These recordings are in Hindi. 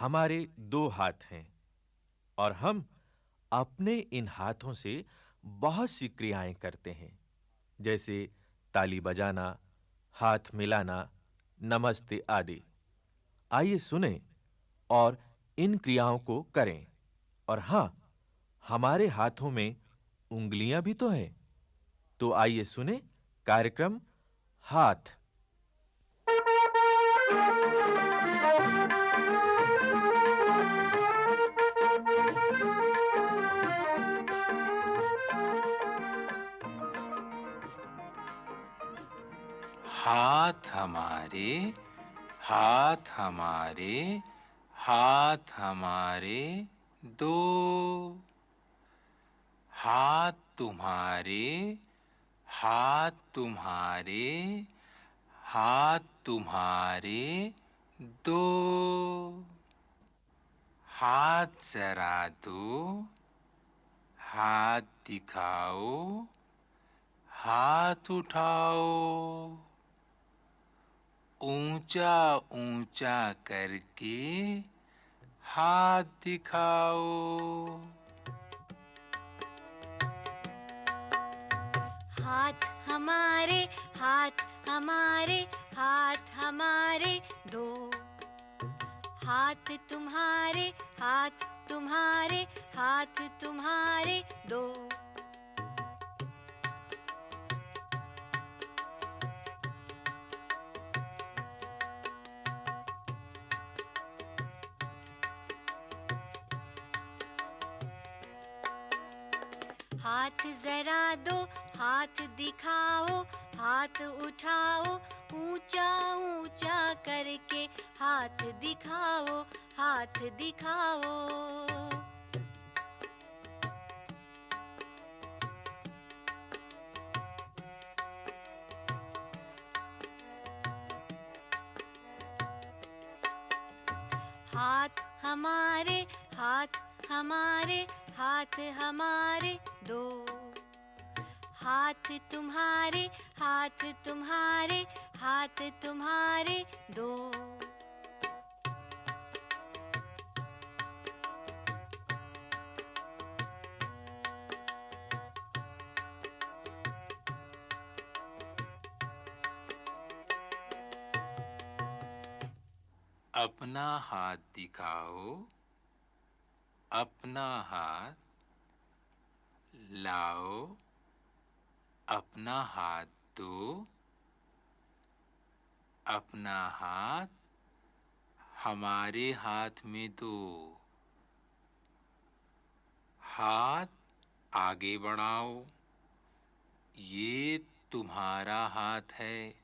हमारे दो हाथ हैं और हम अपने इन हाथों से बहुत सी क्रियाएं करते हैं, जैसे ताली बजाना, हाथ मिलाना, नमस्ते आदि। आइए सुनें और इन क्रियाओं को करें। और हां, हमारे हाथों में उंगलियां भी तो हैं। तो आइए सुनें कार्यक्रम हाथ। हाथ हमारे, हाथ हमारे, हाथ हमारे दो। हाथ तुम्हारे, हाथ तुम्हारे, हाथ तुम्हारे दो। हाथ जरा दो, हाथ दिखाओ, हाथ उठाओ, ऊंचा ऊंचा करके हाथ दिखाओ। हाथ हमारे, हाथ हमारे, हाथ हमारे दो। हाथ तुम्हारे, हाथ तुम्हारे, हाथ तुम्हारे दो। हाथ जरा दो, हाथ दिखाओ, हाथ उठाओ, ऊंचा ऊंचा करके हाथ दिखाओ, हाथ दिखाओ। हाथ हमारे, हाथ हमारे, हाथ हमारे दो। हाथ तुम्हारे, हाथ तुम्हारे, हाथ तुम्हारे दो। अपना हाथ दिखाओ, अपना हाथ लाओ, अपना हाथ दो, अपना हाथ हमारे हाथ में दो। हाथ आगे बढ़ाओ, ये तुम्हारा हाथ है,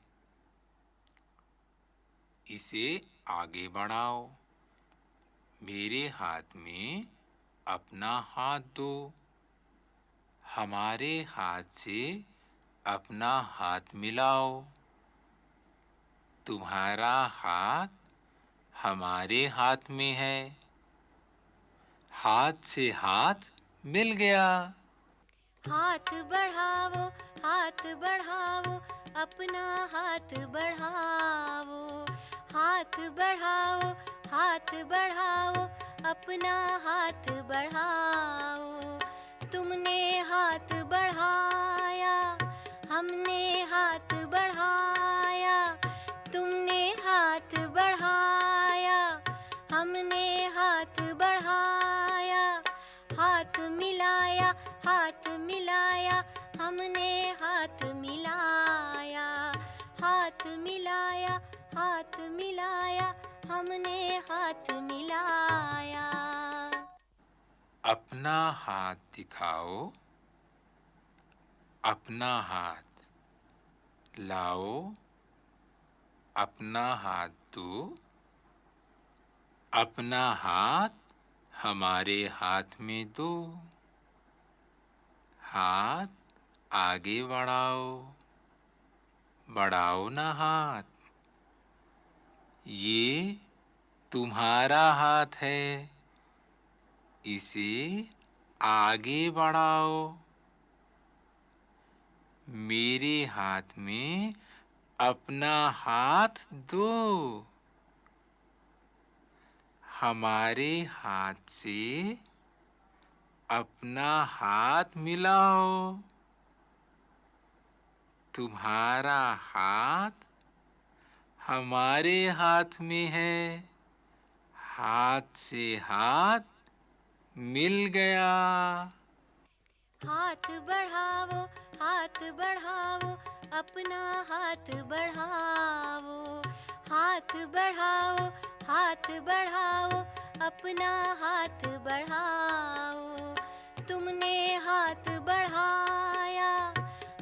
इसे आगे बढ़ाओ। मेरे हाथ में अपना हाथ दो, हमारे हाथ से अपना हाथ मिलाओ। तुम्हारा हाथ हमारे हाथ में है, हाथ से हाथ मिल गया। हाथ बढ़ाओ, हाथ बढ़ाओ, अपना हाथ बढ़ाओ। हाथ बढ़ाओ, हाथ बढ़ाओ, अपना हाथ बढ़ाओ। तुमने हाथ बढ़ाया, हमने हाथ बढ़ाया। तुमने हाथ बढ़ाया, हमने हाथ बढ़ाया। हाथ मिलाया, हाथ मिलाया, हमने हाथ मिलाया। हाथ मिलाया, हाथ मिलाया, हमने हाथ मिलाया। अपना हाथ दिखाओ, अपना हाथ लाओ, अपना हाथ दो, अपना हाथ हमारे हाथ में दो। हाथ आगे बढ़ाओ, बढ़ाओ ना हाथ, ये तुम्हारा हाथ है, इसे आगे बढ़ाओ। मेरे हाथ में अपना हाथ दो, हमारे हाथ से अपना हाथ मिलाओ। तुम्हारा हाथ हमारे हाथ में है। हाथ से हाथ मिल गया। हाथ बढ़ाओ, हाथ बढ़ाओ, अपना हाथ बढ़ाओ। हाथ बढ़ाओ, हाथ बढ़ाओ, अपना हाथ बढ़ाओ। तुमने हाथ बढ़ाया,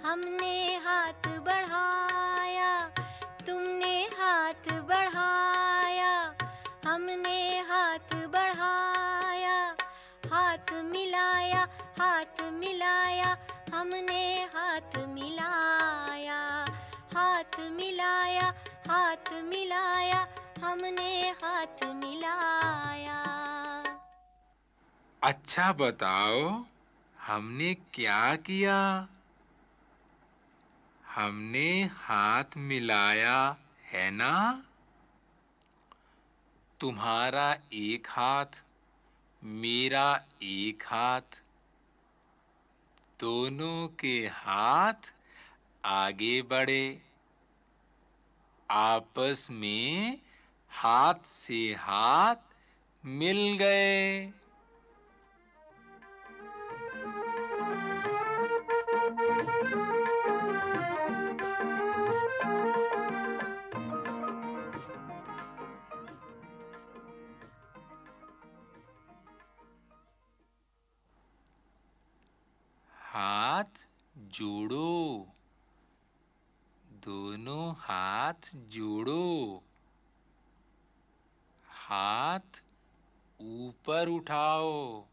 हमने हाथ बढ़ाया। तुमने हाथ बढ़ाया, हमने हाथ बढ़ाया। हाथ मिलाया, हाथ मिलाया, हमने हाथ मिलाया। हाथ मिलाया, हाथ मिलाया, हमने हाथ मिलाया। अच्छा बताओ, हमने क्या किया? हमने हाथ मिलाया है ना? तुम्हारा एक हाथ, मेरा एक हाथ, दोनों के हाथ आगे बढ़े। आपस में हाथ से हाथ मिल गए। हाथ जोड़ो, दोनों हाथ जोड़ो। हाथ ऊपर उठाओ,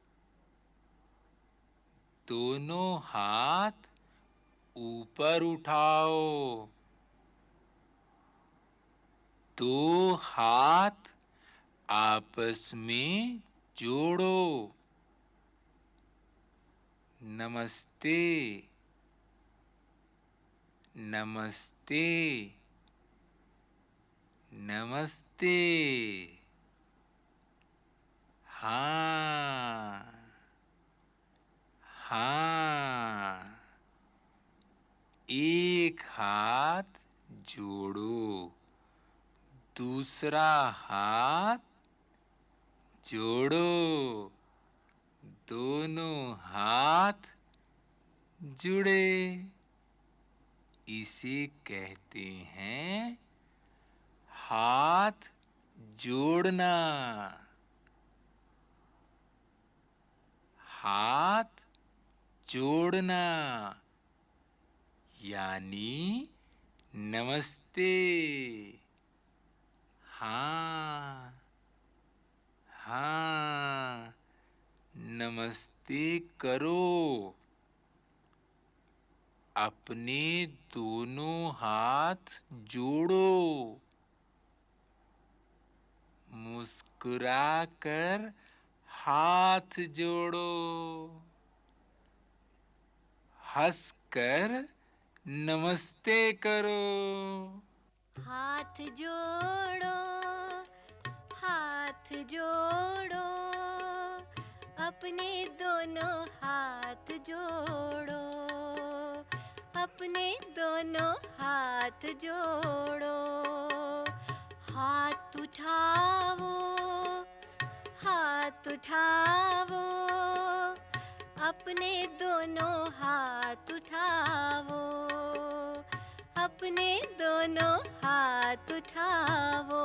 दोनों हाथ ऊपर उठाओ। दो हाथ आपस में जोड़ो। नमस्ते, नमस्ते, नमस्ते। हाँ, हाँ। एक हाथ जोड़ो, दूसरा हाथ जोड़ो। दोनों हाथ जुड़े। इसे कहते हैं हाथ जोड़ना। हाथ जोड़ना यानी नमस्ते। हाँ, हाँ, नमस्ते करो। अपने दोनों हाथ जोड़ो। मुस्कुराकर हाथ जोड़ो। हंसकर नमस्ते करो। हाथ जोड़ो, हाथ जोड़ो, अपने दोनों हाथ जोड़ो। अपने दोनों हाथ जोड़ो। हाथ उठाओ, हाथ उठाओ, अपने दोनों हाथ उठाओ। अपने दोनों हाथ उठाओ।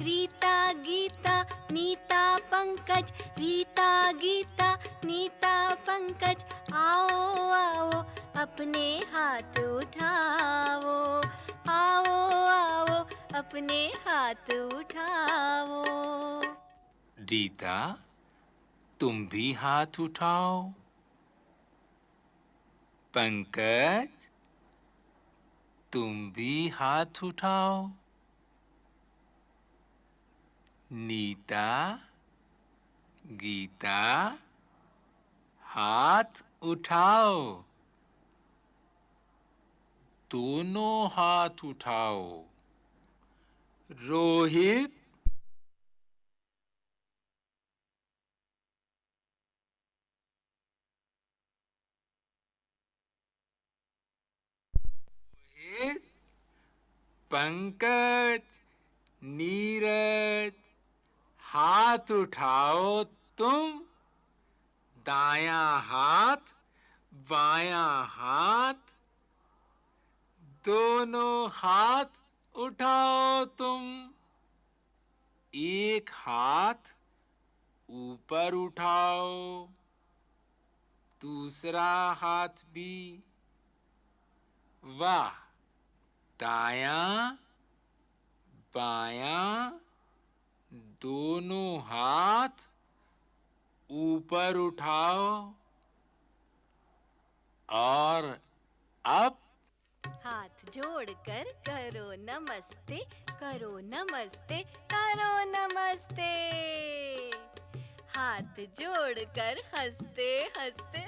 रीता, गीता, नीता, पंकज, रीता, गीता, नीता, पंकज, आओ आओ, अपने हाथ उठाओ। आओ आओ, अपने हाथ उठाओ। रीता, तुम भी हाथ उठाओ। पंकज, तुम भी हाथ उठाओ। नीता, गीता, हाथ उठाओ। दोनों हाथ उठाओ। रोहित, रोहित, पंकज, नीरज, हाथ उठाओ तुम। दायां हाथ, बायां हाथ, दोनों हाथ उठाओ तुम। एक हाथ ऊपर उठाओ, दूसरा हाथ भी। वाह! दायां बायां दोनों हाथ ऊपर उठाओ। और अब हाथ जोड़कर करो नमस्ते, करो नमस्ते, करो नमस्ते। हाथ जोड़कर हंसते हंसते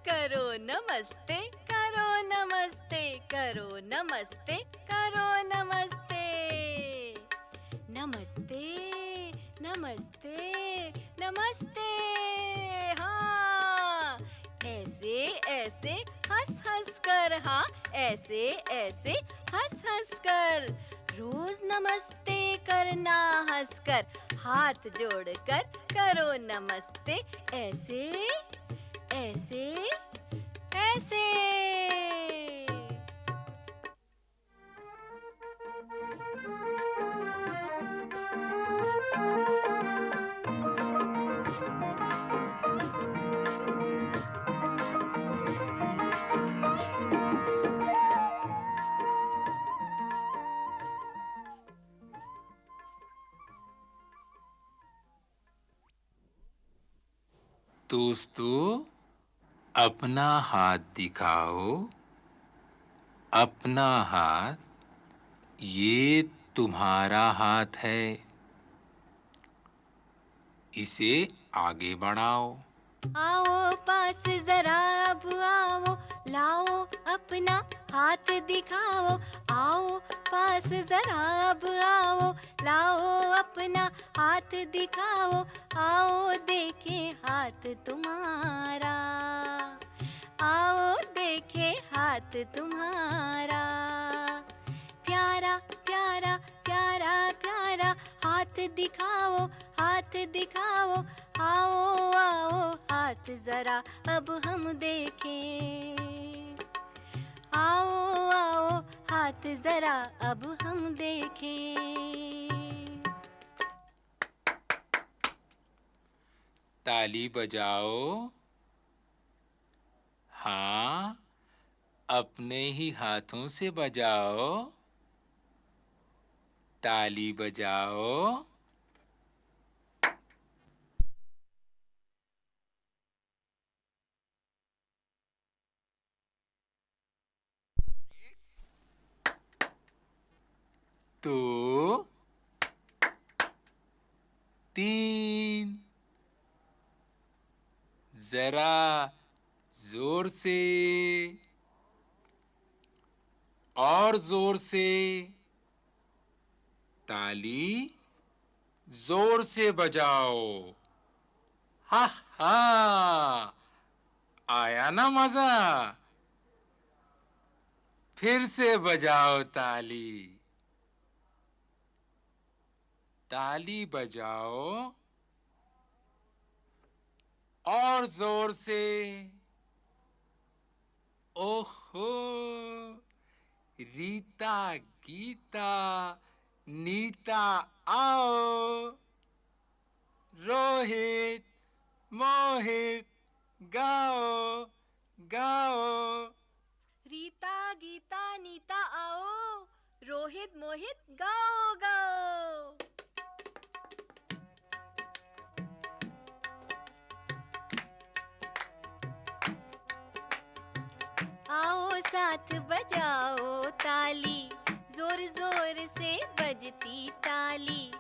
करो नमस्ते, करो नमस्ते, करो नमस्ते, करो नमस्ते। नमस्ते, नमस्ते, नमस्ते। हाँ, ऐसे ऐसे हंस हंस कर, हाँ, ऐसे ऐसे हंस हंस कर। रोज नमस्ते करना हंसकर, हाथ जोड़कर करो नमस्ते, ऐसे ऐसे ऐसे। दोस्तों, अपना हाथ दिखाओ। अपना हाथ, ये तुम्हारा हाथ है। इसे आगे बढ़ाओ। आओ पास जरा अब आओ, लाओ अपना हाथ दिखाओ। आओ पास जरा अब आओ, लाओ अपना हाथ दिखाओ। आओ देखे हाथ तुम्हारा, आओ देखे हाथ तुम्हारा। प्यारा प्यारा प्यारा प्यारा हाथ दिखाओ, हाथ दिखाओ। आओ आओ हाथ जरा अब हम देखें। आओ आओ हाथ जरा अब हम देखें। ताली बजाओ। हाँ, अपने ही हाथों से बजाओ। ताली बजाओ। दो, तीन, जरा जोर से, और जोर से। ताली जोर से बजाओ। हा हा, आया ना मजा? फिर से बजाओ ताली। ताली बजाओ और जोर से। ओहो, रीता, गीता, नीता आओ। रोहित, मोहित गाओ, गाओ। रीता गीता नीता आओ, रोहित मोहित गाओ गाओ। आओ साथ बजाओ ताली, जोर जोर से बजती ताली।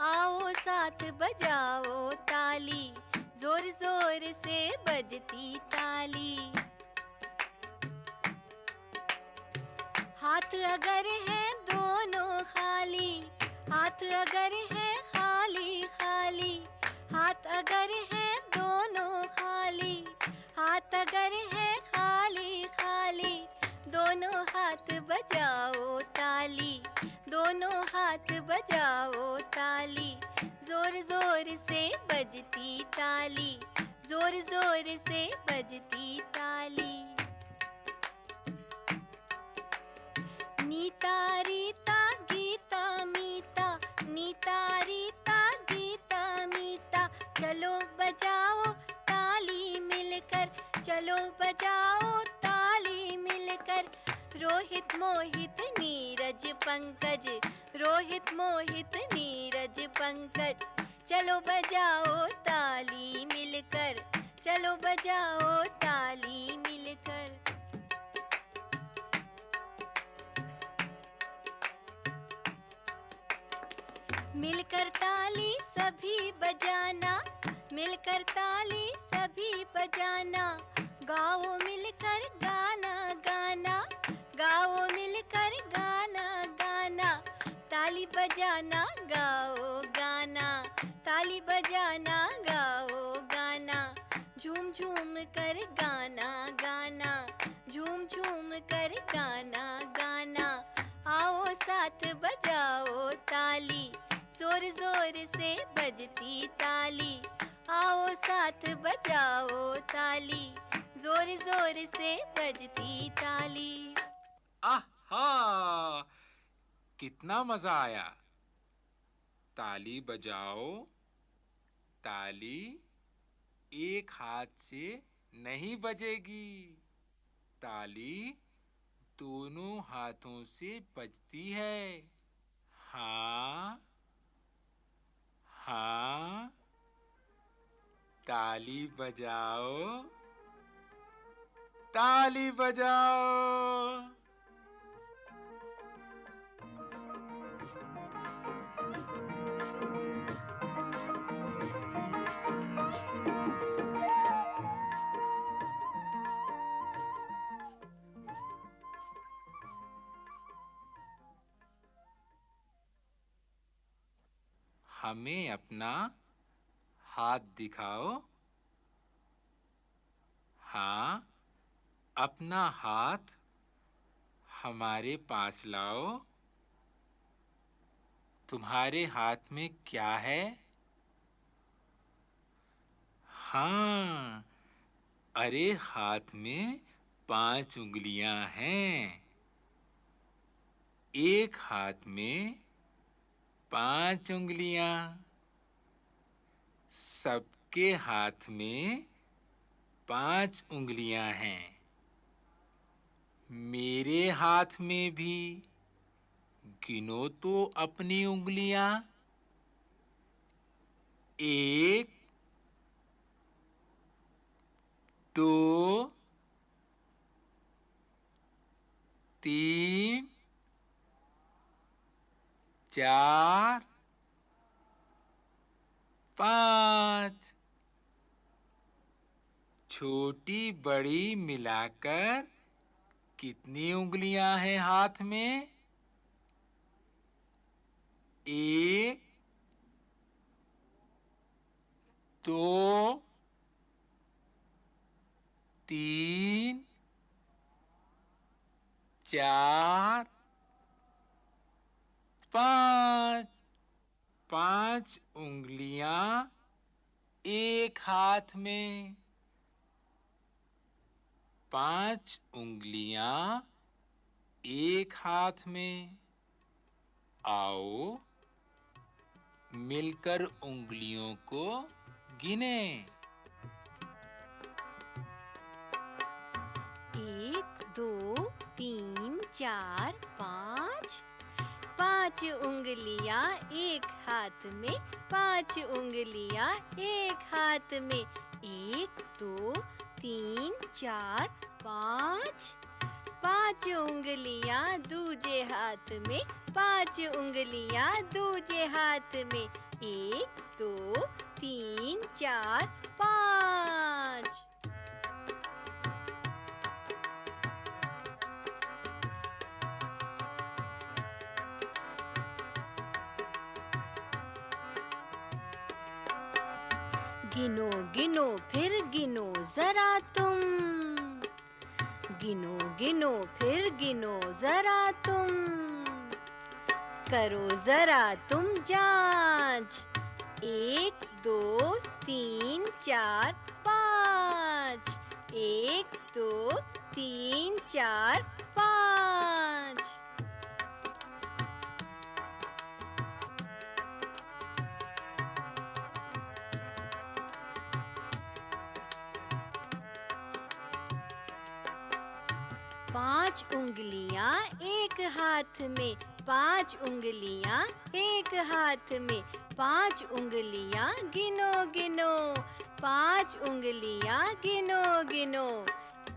आओ साथ बजाओ ताली, जोर जोर से बजती ताली। हाथ अगर है दोनों खाली, हाथ अगर है खाली खाली। हाथ अगर है दोनों खाली, हाथ अगर है खाली खाली। हाथ बजाओ ताली, दोनों हाथ बजाओ ताली, जोर जोर से बजती ताली, जोर जोर से बजती ताली। नीता रीता गीता मीता, नीता रीता गीता मीता, चलो बजाओ ताली मिलकर, चलो बजाओ ताली मिलकर। रोहित मोहित नीरज पंकज, रोहित मोहित नीरज पंकज, चलो बजाओ ताली मिलकर, चलो बजाओ ताली मिलकर। मिलकर ताली सभी बजाना, मिलकर ताली सभी बजाना, गाओ मिलकर गाना गाना, गाओ मिलकर गाना गाना। ताली बजाना गाओ गाना, ताली बजाना गाओ गाना, झूम झूम कर गाना गाना, झूम झूम कर गाना गाना। आओ साथ बजाओ ताली, जोर जोर से बजती ताली, आओ साथ बजाओ ताली, जोर जोर से बजती ताली। आहा, कितना मजा आया। ताली बजाओ, ताली एक हाथ से नहीं बजेगी, ताली दोनों हाथों से बजती है। हाँ हाँ, ताली बजाओ, ताली बजाओ। हमें अपना हाथ दिखाओ। हाँ, अपना हाथ हमारे पास लाओ। तुम्हारे हाथ में क्या है? हाँ, अरे हाथ में 5 उंगलियां हैं। एक हाथ में 5 उंगलियां, सबके हाथ में 5 उंगलियां हैं। मेरे हाथ में भी। गिनो तो अपनी उंगलियां। 1 2 3 4 5। छोटी बड़ी मिलाकर कितनी उंगलियां हैं हाथ में? 1 2 3 4 5। 5 उंगलियां एक हाथ में। 5 उंगलियां एक हाथ में। आओ मिलकर उंगलियों को गिने। 1 2 3 4 5। 5 उंगलियां एक हाथ में, 5 उंगलियां एक हाथ में। 1 2 3 4 5। 5 उंगलियां दूजे हाथ में, 5 उंगलियां दूजे हाथ में। 1 2 3 4 5। गिनो गिनो फिर गिनो जरा तुम, गिनो गिनो फिर गिनो जरा तुम, करो जरा तुम जांच। 1 2 3 4 5, 1 2 3 4 5। 5 उंगलियां एक हाथ में, 5 उंगलियां एक हाथ में, 5 उंगलियां गिनो गिनो, 5 उंगलियां गिनो गिनो।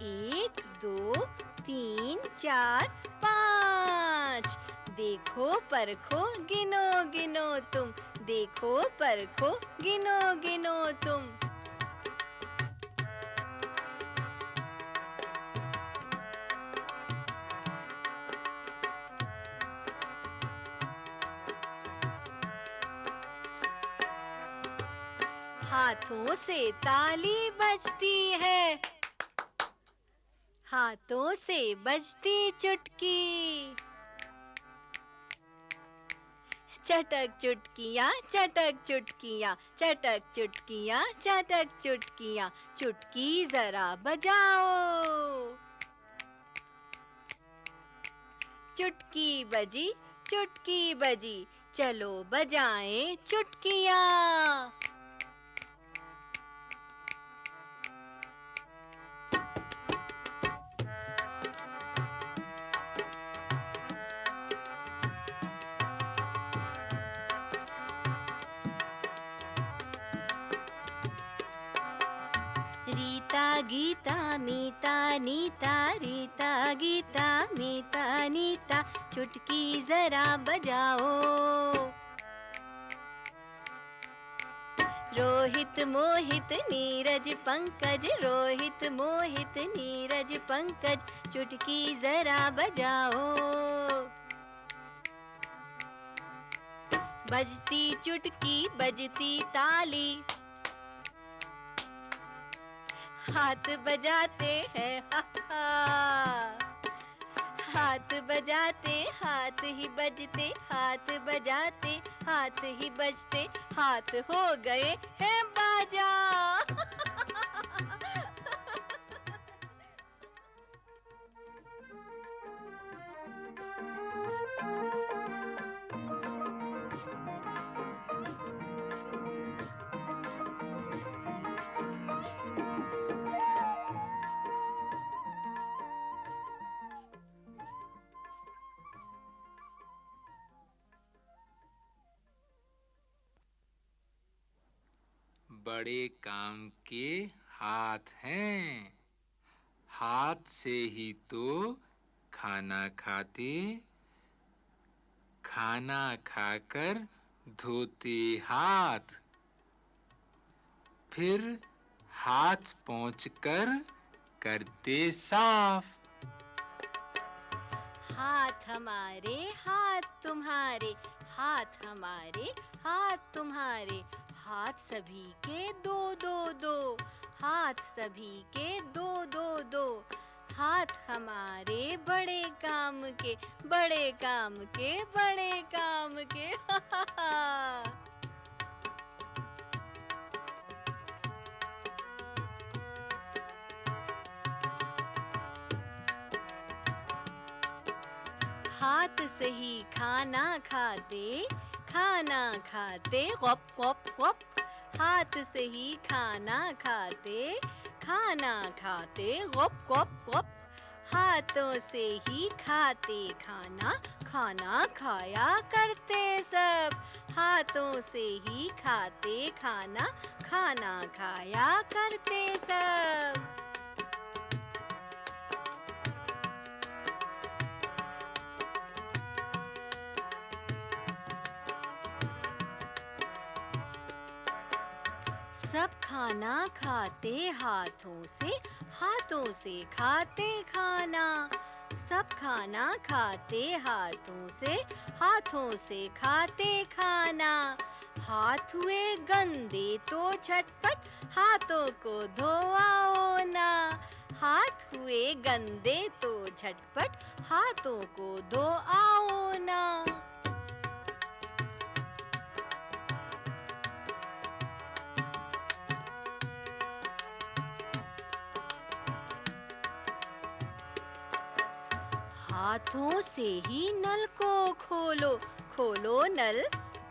1 2 3 4 5। देखो परखो गिनो गिनो तुम, देखो परखो गिनो गिनो तुम। हाथों से ताली बजती है, हाथों से बजती चुटकी। चटक चुटकियाँ चटक चुटकियाँ, चटक चुटकियाँ चटक चुटकियाँ, चुटकी जरा बजाओ। चुटकी बजी, चलो बजाएं चुटकियाँ। रीता गीता मीता नीता, रीता गीता मीता नीता, चुटकी जरा बजाओ। रोहित मोहित नीरज पंकज, रोहित मोहित नीरज पंकज, चुटकी जरा बजाओ। बजती चुटकी बजती ताली, हाथ बजाते हैं हा हा। हाथ बजाते हाथ ही बजते, हाथ बजाते हाथ ही बजते, हाथ हो गए हैं बाजा। बड़े काम के हाथ हैं, हाथ से ही तो खाना खाते, खाना खाकर धोते हाथ, फिर हाथ पोंछकर करते साफ। हाथ हमारे हाथ तुम्हारे, हाथ हमारे हाथ तुम्हारे, हाथ सभी के दो दो दो, हाथ सभी के दो दो दो, हाथ हमारे बड़े काम के, बड़े काम के, बड़े काम के हा हा हा। हाथ से ही खाना खाते, खाना खाते गप गप गप, हाथ से ही खाना खाते, खाना खाते गप गप गप, हाथों से ही खाते खाना, खाना खाया करते सब, हाथों से ही खाते खाना, खाना खाया करते सब। सब खाना खाते हाथों से, हाथों से खाते खाना, सब खाना खाते हाथों से, हाथों से खाते खाना, हाथ हुए गंदे तो झटपट हाथों को धोआओ ना, हाथ हुए गंदे तो झटपट हाथों को धो आओ ना। हाथों से ही नल को खोलो, खोलो नल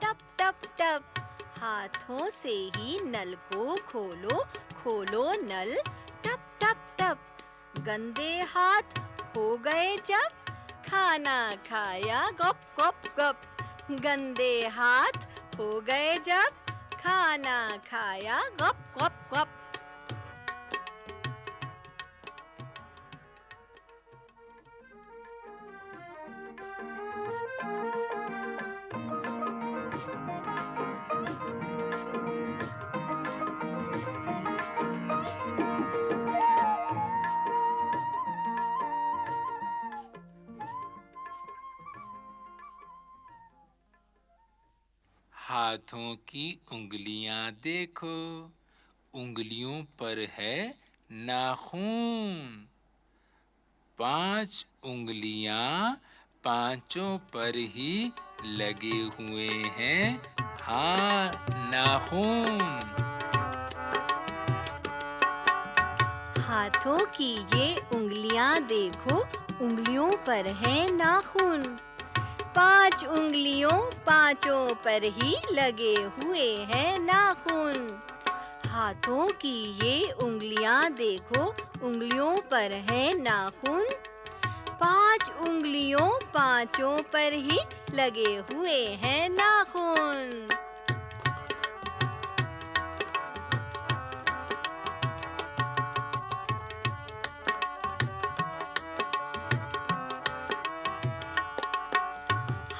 टप टप टप। हाथों से ही नल को खोलो, खोलो नल टप टप टप। गंदे हाथ हो गए जब खाना खाया गप गप गप। गंदे हाथ हो गए जब खाना खाया गप गप गप। हाथों की उंगलियां देखो, उंगलियों पर है नाखून। 5 उंगलियां पांचों पर ही लगे हुए हैं नाखून। हाथों की ये उंगलियां देखो, उंगलियों पर है नाखून। 5 उंगलियों पांचों पर ही लगे हुए हैं नाखून। हाथों की ये उंगलियां देखो, उंगलियों पर है नाखून। 5 उंगलियों पांचों पर ही लगे हुए हैं नाखून।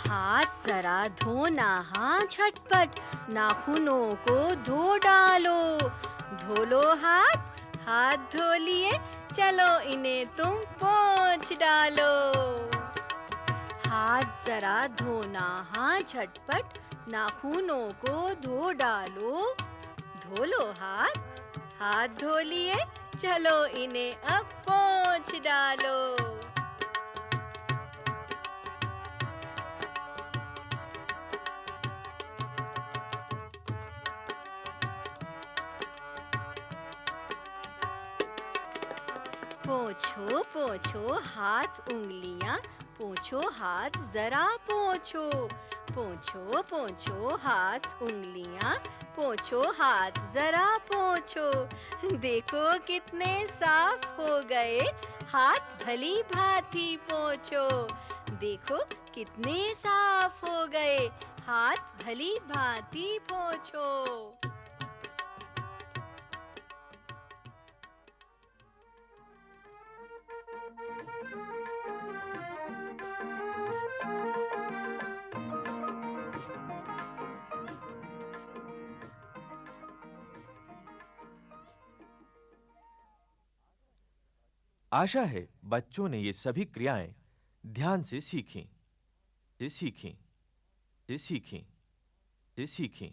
हाथ जरा धो नहा झटपट, नाखूनों को धो डालो। धो लो हाथ, हाथ धो लिए, चलो इन्हें तुम पोंछ डालो। हाथ जरा धो नहा झटपट, नाखूनों को धो डालो। धो लो हाथ, हाथ धो लिए, चलो इन्हें अब पोंछ डालो। पोंछो पोंछो हाथ उंगलियां, पोंछो हाथ जरा पोंछो। पोंछो पोंछो हाथ उंगलियां, पोंछो हाथ जरा पोंछो। देखो कितने साफ हो गए हाथ, भली भांति पोंछो। देखो कितने साफ हो गए हाथ, भली भांति पोंछो। आशा है बच्चों ने ये सभी क्रियाएं ध्यान से सीखीं, से सीखीं, से सीखीं, से सीखीं।